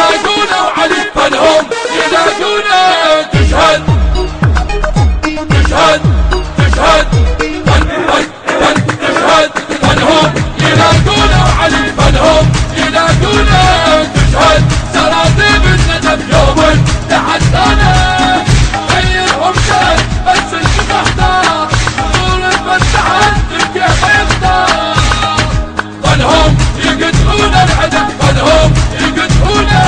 يلاقونه وعلي فنهم يلاقونه. تشهد تشهد تشهد تشهد فنهم يلاقونه وعلي فنهم يلاقونه. تشهد سراديب الندم يوم تحدانا غيرهم شهد بس انت تختار طول المساحات كيف يختار. فنهم يقتلون العدم فنهم يقتلونه.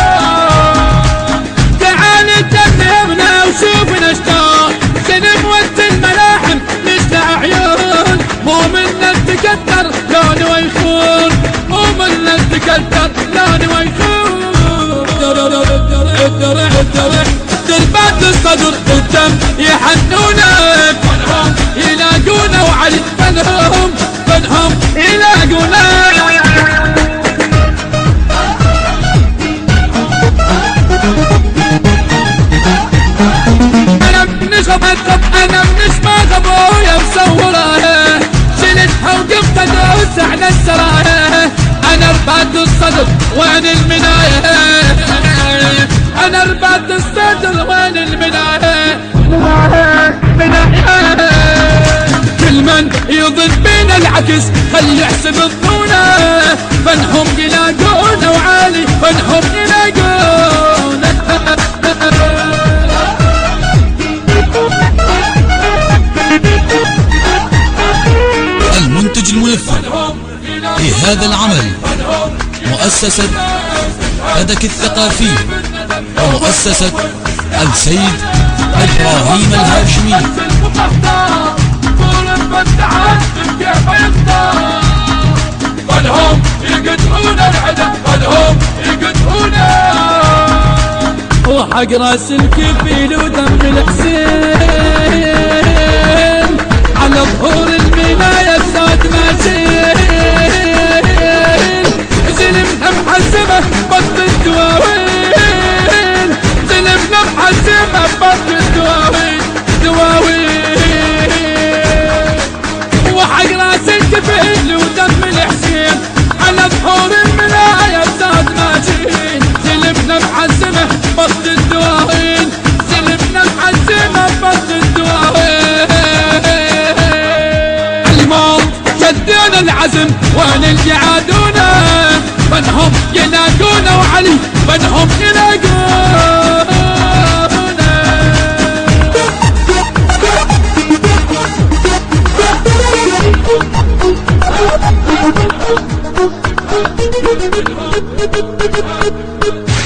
تعال تفهمنا وشوفنا اشتاق سلم وسط الملاحم مثل عيون. مو منا تكتر لون ويخون مو منا تكتر لون ويخون. دربات الصدر قدام يحنونه فنهم يلاقونه وعلي فنهم يلاقونه. انا منش ما غبويا مصوره شلتها وقفت ادوس على السرايه. انا رباط الصدر وين المنايه انا رباط الصدر وين المنايه. كل من يظن بينا العكس خلي يحسب الظنونه. فنهم يلاقونه وعالي فنهم يلاقونه. المنتج المنفذ لهذا العمل مؤسسة فدك الثقافية ومؤسسة السيد إبراهيم الهاشمي. فنهم يقتلون العدم فنهم يقتلونه. وحق راس الكفيل ودم الحسين على ظهور المناية بصوت ماشين. زلمنا محزمة بطل الدواوين زلمنا محزمة بطل الدواوين وحق راس الكفيل ودم الحسين على ظهور المناية بصوت ماشين. زلمنا محزمة بطل الدواوين زلمنا محزمة بطل الدواوين. شدينا العزم وين اللي يعادونا. فنهم يلاقونا وعلي فنهم يلاقونا.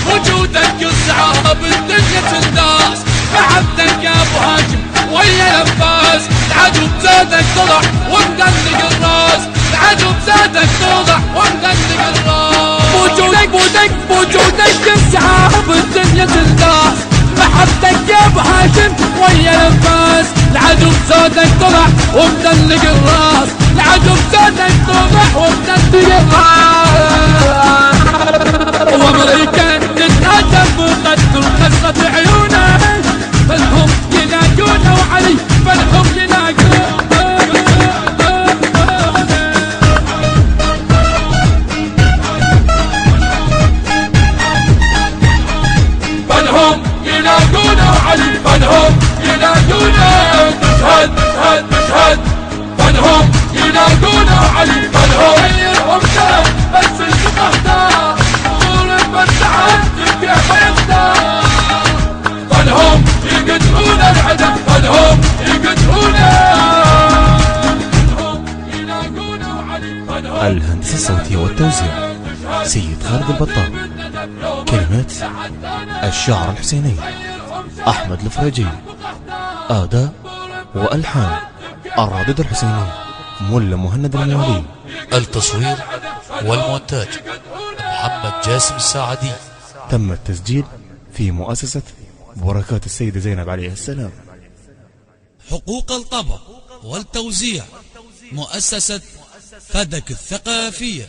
وجودك يصعب الدنيا تنداس محبتك يا ابو هاشم ويا لباس. العدو بزادك طلع ومدلق الراس العدو بزادك طلع ومدلق الراس. وجودك يصعب الدنيا تنداس محبتك يا ابو هاشم ويا لباس. العدو بزادك طلع ومدلق الراس العدو بزادك طلع ومدلق الراس. وامريكا تتهدم بقتل خسرة عيونه. فنهم يلاقونه وعلي فنهم يلاقونه. فنهم يلاقونه وعلي فنهم يلاقونه. تشهد تشهد تشهد فنهم يلاقونه وعلي فنهم غيرهم شهد بس انت تختار طول المساحات كيف يختار. فنهم يقتلون العدم فنهم يقتلونه. الهندسة الصوتية والتوزيع سيد خالد البطال. كلمات الشاعر الحسيني أحمد الفريجي. أداء وألحان الرادود الحسيني ملا مهند الموالي. التصوير والمونتاج محمد جاسم الساعدي. تم التسجيل في مؤسسة بركات السيدة زينب عليه السلام. حقوق الطبع والتوزيع مؤسسة فدك الثقافية.